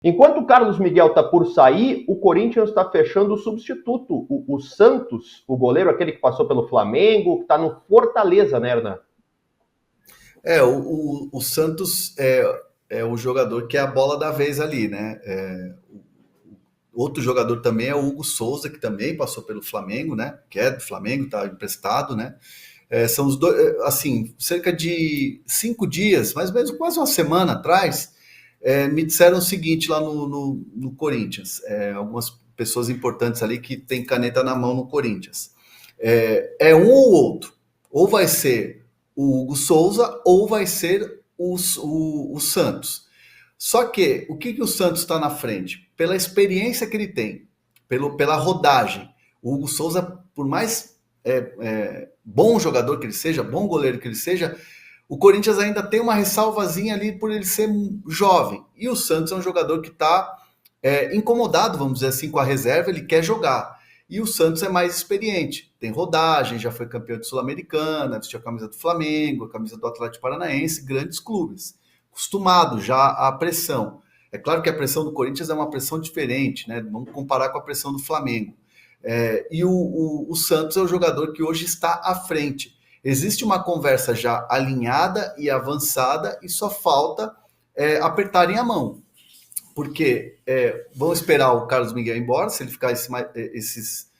Enquanto o Carlos Miguel está por sair, o Corinthians está fechando o substituto, o Santos, o goleiro, aquele que passou pelo Flamengo, que está no Fortaleza, né, Hernan? O Santos é o jogador que é a bola da vez ali, né? Outro jogador também é o Hugo Souza, que também passou pelo Flamengo, né? Que é do Flamengo, está emprestado, né? São os dois, assim, cerca de 5 dias, mais ou menos quase uma semana atrás, me disseram o seguinte lá no Corinthians, algumas pessoas importantes ali que têm caneta na mão no Corinthians. Um ou outro, ou vai ser o Hugo Souza ou vai ser o Santos. Só que o que o Santos está na frente? Pela experiência que ele tem, pela rodagem. O Hugo Souza, por mais bom jogador que ele seja, bom goleiro que ele seja, o Corinthians ainda tem uma ressalvazinha ali por ele ser jovem. E o Santos é um jogador que está incomodado, vamos dizer assim, com a reserva, ele quer jogar. E o Santos é mais experiente, tem rodagem, já foi campeão de Sul-Americana, vestiu a camisa do Flamengo, a camisa do Atlético Paranaense, grandes clubes. Acostumado já à pressão. É claro que a pressão do Corinthians é uma pressão diferente, né? Vamos comparar com a pressão do Flamengo. E o Santos é o jogador que hoje está à frente. Existe uma conversa já alinhada e avançada e só falta apertarem a mão. Porque vão esperar o Carlos Miguel embora, se ele ficar esses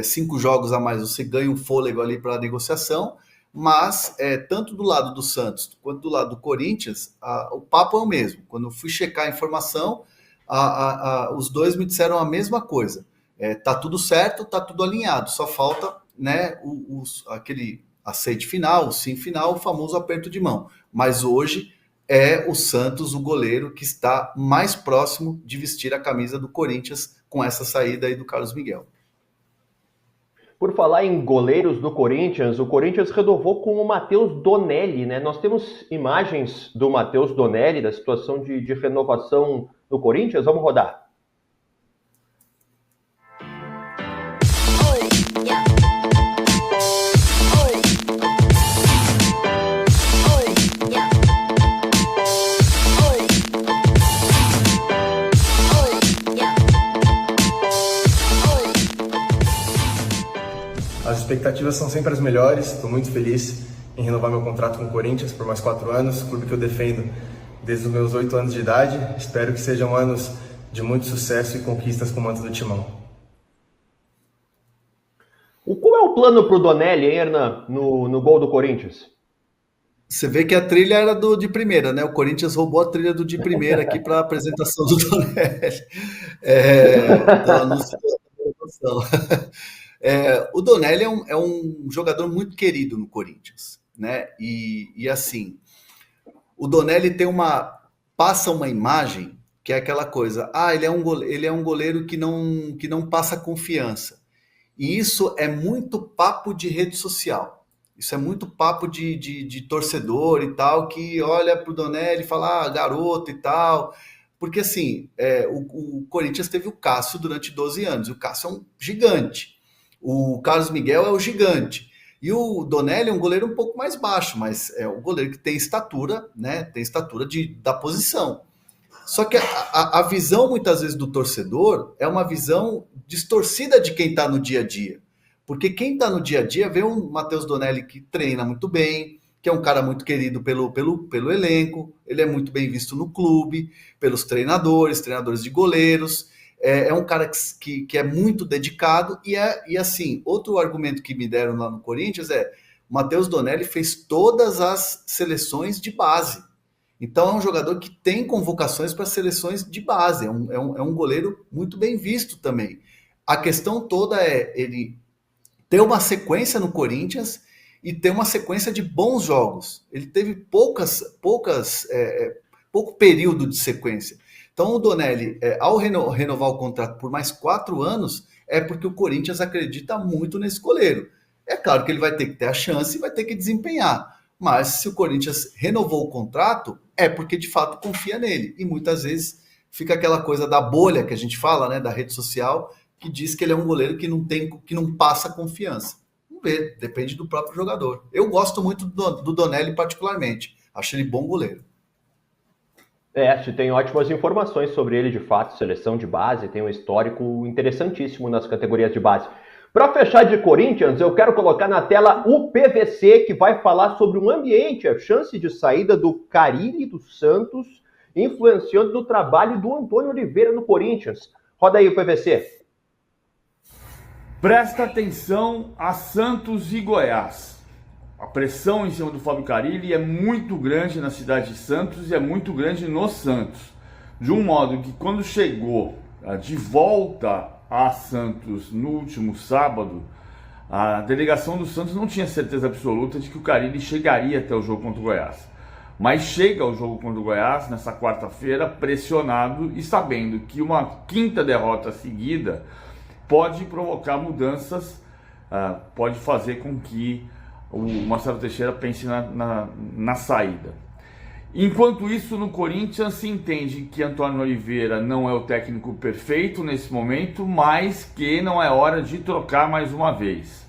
5 jogos a mais, você ganha um fôlego ali para a negociação, mas tanto do lado do Santos quanto do lado do Corinthians, o papo é o mesmo. Quando eu fui checar a informação, os dois me disseram a mesma coisa. Tá tudo certo, tá tudo alinhado, só falta, né, aquele aceite final, o sim final, o famoso aperto de mão. Mas hoje é o Santos, o goleiro, que está mais próximo de vestir a camisa do Corinthians com essa saída aí do Carlos Miguel. Por falar em goleiros do Corinthians, o Corinthians renovou com o Matheus Donelli, né? Nós temos imagens do Matheus Donelli, da situação de renovação do Corinthians. Vamos rodar. As expectativas são sempre as melhores, estou muito feliz em renovar meu contrato com o Corinthians por mais 4 anos, clube que eu defendo desde os meus 8 anos de idade. Espero que sejam anos de muito sucesso e conquistas com o manto do Timão. Qual é o plano para o Donelli, hein, Hernan, no gol do Corinthians? Você vê que a trilha era de primeira, né? O Corinthians roubou a trilha do de primeira aqui para a apresentação do Donelli. Do anúncio da apresentação. O Donelli é um jogador muito querido no Corinthians, né? E assim, o Donelli passa uma imagem que é aquela coisa, ele é um goleiro que não passa confiança. E isso é muito papo de rede social. Isso é muito papo de torcedor e tal, que olha pro Donelli e fala, garoto e tal. Porque assim, o Corinthians teve o Cássio durante 12 anos, e o Cássio é um gigante. O Carlos Miguel é o gigante. E o Donelli é um goleiro um pouco mais baixo, mas é um goleiro que tem estatura, né? Tem estatura da posição. Só que a visão, muitas vezes, do torcedor é uma visão distorcida de quem está no dia a dia. Porque quem está no dia a dia vê um Matheus Donelli que treina muito bem, que é um cara muito querido pelo elenco, ele é muito bem visto no clube, pelos treinadores de goleiros. É um cara que é muito dedicado e assim, outro argumento que me deram lá no Corinthians o Matheus Donelli fez todas as seleções de base. Então é um jogador que tem convocações para seleções de base, é um goleiro muito bem visto também. A questão toda é ele ter uma sequência no Corinthians e ter uma sequência de bons jogos. Ele teve pouco período de sequência. Então o Donelli, ao renovar o contrato por mais 4 anos, é porque o Corinthians acredita muito nesse goleiro. É claro que ele vai ter que ter a chance e vai ter que desempenhar. Mas se o Corinthians renovou o contrato, é porque de fato confia nele. E muitas vezes fica aquela coisa da bolha que a gente fala, né, da rede social, que diz que ele é um goleiro que não passa confiança. Vamos ver, depende do próprio jogador. Eu gosto muito do Donelli particularmente. Acho ele bom goleiro. Se tem ótimas informações sobre ele, de fato, seleção de base, tem um histórico interessantíssimo nas categorias de base. Para fechar de Corinthians, eu quero colocar na tela o PVC, que vai falar sobre um ambiente, a chance de saída do Carille do Santos, influenciando no trabalho do Antônio Oliveira no Corinthians. Roda aí o PVC. Presta atenção a Santos e Goiás. A pressão em cima do Fábio Carille é muito grande na cidade de Santos e é muito grande no Santos. De um modo que quando chegou de volta a Santos no último sábado, a delegação do Santos não tinha certeza absoluta de que o Carille chegaria até o jogo contra o Goiás. Mas chega ao jogo contra o Goiás nessa quarta-feira pressionado e sabendo que uma quinta derrota seguida pode provocar mudanças, pode fazer com que o Marcelo Teixeira pense na saída. Enquanto isso, no Corinthians se entende que Antônio Oliveira não é o técnico perfeito nesse momento, mas que não é hora de trocar mais uma vez.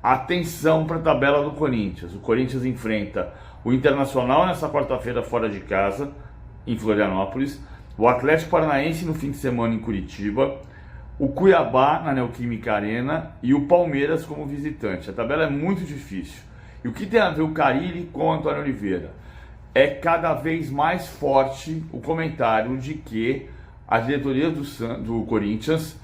Atenção para a tabela do Corinthians. O Corinthians enfrenta o Internacional nessa quarta-feira fora de casa, em Florianópolis, o Atlético Paranaense no fim de semana em Curitiba, o Cuiabá na Neoquímica Arena e o Palmeiras como visitante. A tabela é muito difícil. E o que tem a ver o Carille com o Antônio Oliveira? É cada vez mais forte o comentário de que a diretoria do Corinthians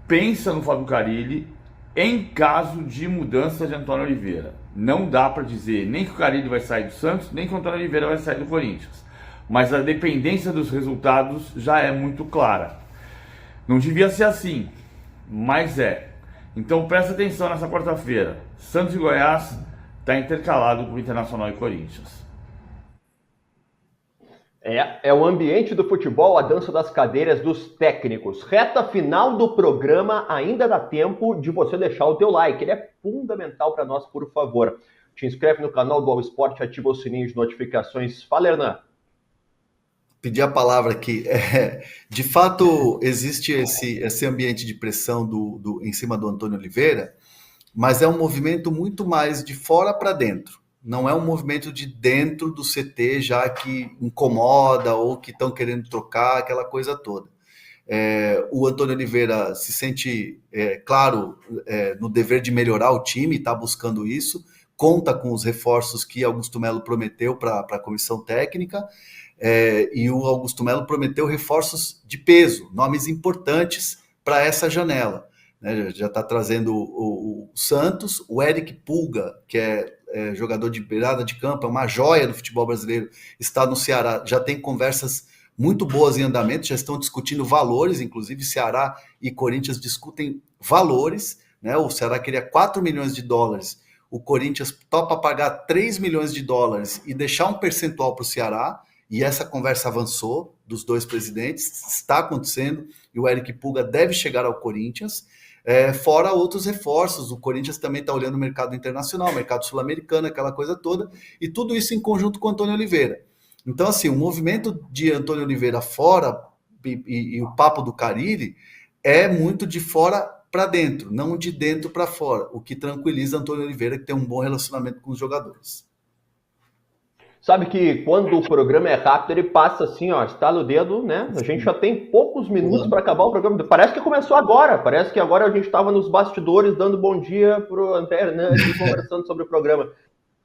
pensa no Fábio Carille em caso de mudança de Antônio Oliveira. Não dá para dizer nem que o Carille vai sair do Santos, nem que o Antônio Oliveira vai sair do Corinthians. Mas a dependência dos resultados já é muito clara. Não devia ser assim, mas é. Então presta atenção nessa quarta-feira. Santos e Goiás está intercalado com Internacional e Corinthians. É o ambiente do futebol, a dança das cadeiras dos técnicos. Reta final do programa, ainda dá tempo de você deixar o teu like. Ele é fundamental para nós, por favor. Te inscreve no canal do All Sport, ativa o sininho de notificações. Fala, Hernan. Pedir a palavra aqui. De fato, existe esse ambiente de pressão em cima do Antônio Oliveira, mas é um movimento muito mais de fora para dentro. Não é um movimento de dentro do CT já que incomoda ou que estão querendo trocar, aquela coisa toda. O Antônio Oliveira se sente, claro, no dever de melhorar o time, está buscando isso, conta com os reforços que Augusto Melo prometeu para a comissão técnica, e o Augusto Melo prometeu reforços de peso, nomes importantes para essa janela. Já está trazendo o Santos, o Eric Pulga, que é jogador de beirada de campo, é uma joia do futebol brasileiro, está no Ceará, já tem conversas muito boas em andamento, já estão discutindo valores, inclusive Ceará e Corinthians discutem valores, né? O Ceará queria 4 milhões de dólares, o Corinthians topa pagar 3 milhões de dólares e deixar um percentual para o Ceará, e essa conversa avançou dos dois presidentes, está acontecendo, e o Eric Pulga deve chegar ao Corinthians, fora outros reforços. O Corinthians também está olhando o mercado internacional, mercado sul-americano, aquela coisa toda, e tudo isso em conjunto com o Antônio Oliveira. Então, assim, o movimento de Antônio Oliveira fora e o papo do Carille é muito de fora para dentro, não de dentro para fora, o que tranquiliza Antônio Oliveira, que tem um bom relacionamento com os jogadores. Sabe que quando o programa é rápido, ele passa assim, ó, estala o dedo, né? A gente já tem poucos minutos para acabar o programa. Parece que começou agora. Parece que agora a gente estava nos bastidores dando bom dia pro André Hernandes conversando sobre o programa.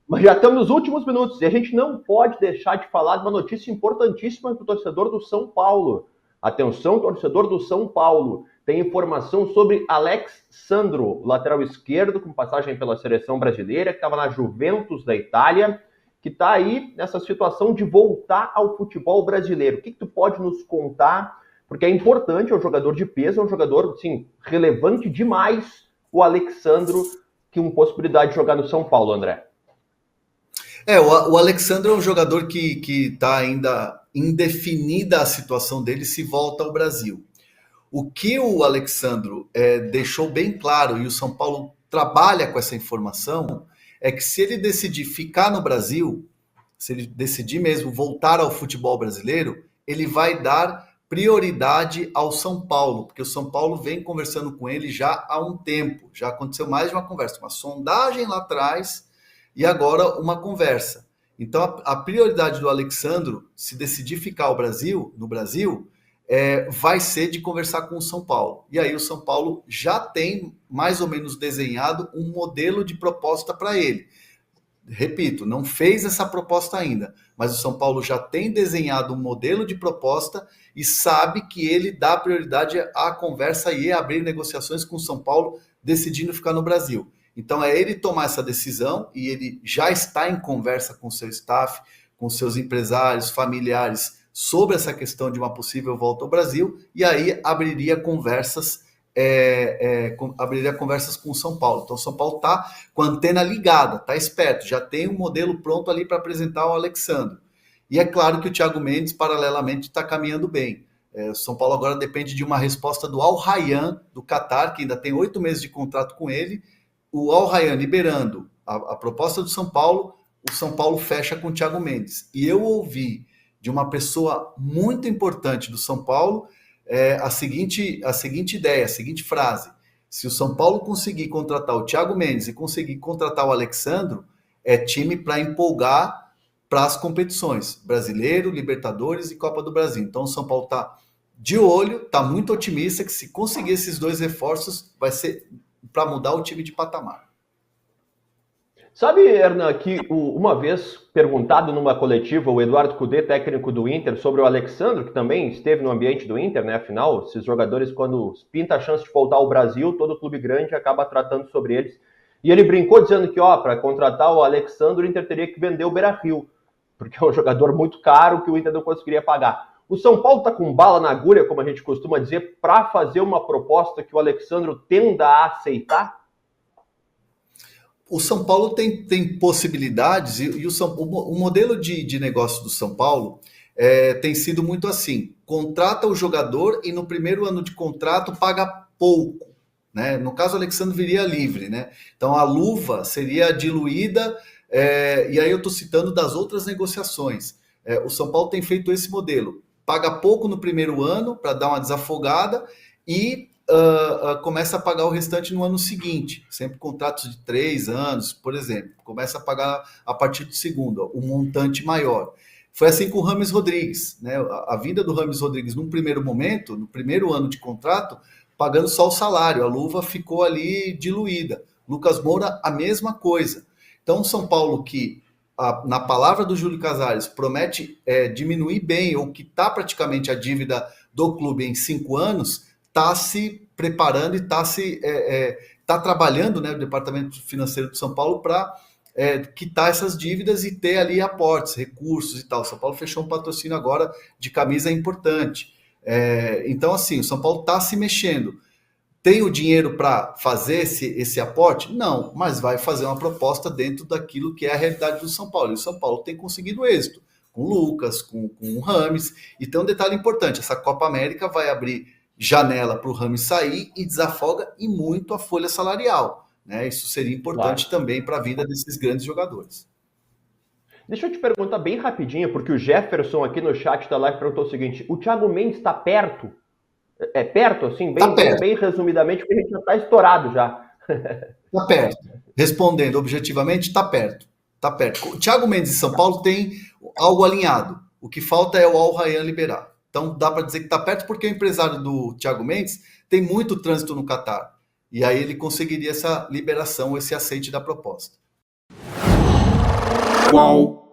Mas já estamos nos últimos minutos e a gente não pode deixar de falar de uma notícia importantíssima para o torcedor do São Paulo. Atenção, torcedor do São Paulo. Tem informação sobre Alex Sandro, lateral esquerdo, com passagem pela seleção brasileira, que estava na Juventus da Itália, que está aí nessa situação de voltar ao futebol brasileiro. O que tu pode nos contar? Porque é importante, é um jogador de peso, é um jogador, assim, relevante demais, o Alexandro, que uma possibilidade de jogar no São Paulo, André. O Alexandro é um jogador que está ainda indefinida a situação dele se volta ao Brasil. O que o Alexandro deixou bem claro, e o São Paulo trabalha com essa informação, é que se ele decidir ficar no Brasil, se ele decidir mesmo voltar ao futebol brasileiro, ele vai dar prioridade ao São Paulo, porque o São Paulo vem conversando com ele já há um tempo, já aconteceu mais de uma conversa, uma sondagem lá atrás e agora uma conversa. Então, a prioridade do Alexandro, se decidir ficar no Brasil, vai ser de conversar com o São Paulo. E aí o São Paulo já tem mais ou menos desenhado um modelo de proposta para ele. Repito, não fez essa proposta ainda, mas o São Paulo já tem desenhado um modelo de proposta e sabe que ele dá prioridade à conversa e abrir negociações com o São Paulo, decidindo ficar no Brasil. Então é ele tomar essa decisão e ele já está em conversa com o seu staff, com seus empresários, familiares, sobre essa questão de uma possível volta ao Brasil, e aí abriria conversas com o São Paulo. Então o São Paulo está com a antena ligada, está esperto, já tem um modelo pronto ali para apresentar ao Alexandre. E é claro que o Thiago Mendes, paralelamente, está caminhando bem. O São Paulo agora depende de uma resposta do Al Rayyan, do Catar, que ainda tem 8 meses de contrato com ele. O Al Rayyan liberando a proposta do São Paulo, o São Paulo fecha com o Thiago Mendes. E eu ouvi de uma pessoa muito importante do São Paulo a seguinte ideia, a seguinte frase: se o São Paulo conseguir contratar o Thiago Mendes e conseguir contratar o Alexandro, é time para empolgar para as competições, Brasileiro, Libertadores e Copa do Brasil. Então o São Paulo está de olho, está muito otimista que se conseguir esses 2 reforços, vai ser para mudar o time de patamar. Sabe, Hernan, que uma vez perguntado numa coletiva, o Eduardo Cudê, técnico do Inter, sobre o Alexandre, que também esteve no ambiente do Inter, né? Afinal, esses jogadores, quando pinta a chance de voltar ao Brasil, todo clube grande acaba tratando sobre eles. E ele brincou dizendo que, para contratar o Alexandre, o Inter teria que vender o Beira-Rio, porque é um jogador muito caro que o Inter não conseguiria pagar. O São Paulo está com bala na agulha, como a gente costuma dizer, para fazer uma proposta que o Alexandre tenda a aceitar? O São Paulo tem possibilidades e o modelo de negócio do São Paulo tem sido muito assim: contrata o jogador e no primeiro ano de contrato paga pouco, né? No caso, o Alexandre viria livre, né? Então a luva seria diluída, e aí eu estou citando das outras negociações. O São Paulo tem feito esse modelo: paga pouco no primeiro ano para dar uma desafogada e começa a pagar o restante no ano seguinte, sempre contratos de 3 anos, por exemplo, começa a pagar a partir do segundo, um montante maior. Foi assim com o Rames Rodrigues, né? A vinda do Rames Rodrigues, num primeiro momento, no primeiro ano de contrato, pagando só o salário, a luva ficou ali diluída. Lucas Moura, a mesma coisa. Então, o São Paulo, que na palavra do Júlio Casares promete diminuir bem ou quitar praticamente a dívida do clube em 5 anos, está se preparando e está trabalhando, né, o departamento financeiro do São Paulo para quitar essas dívidas e ter ali aportes, recursos e tal. O São Paulo fechou um patrocínio agora de camisa importante. Então, assim, o São Paulo está se mexendo. Tem o dinheiro para fazer esse aporte? Não, mas vai fazer uma proposta dentro daquilo que é a realidade do São Paulo. E o São Paulo tem conseguido êxito com o Lucas, com o Rames. E tem um detalhe importante: essa Copa América vai abrir janela para o Rames sair e desafoga e muito a folha salarial, né? Isso seria importante também para a vida desses grandes jogadores. Deixa eu te perguntar bem rapidinho, porque o Jefferson aqui no chat da live perguntou o seguinte: o Thiago Mendes está perto? É perto, assim, bem resumidamente, porque a gente já está estourado já. Está perto. Respondendo objetivamente, está perto. Está perto. O Thiago Mendes e São Paulo tem algo alinhado. O que falta é o Al Rayyan liberar. Então dá para dizer que está perto, porque o empresário do Thiago Mendes tem muito trânsito no Catar. E aí ele conseguiria essa liberação, esse aceite da proposta. Qual?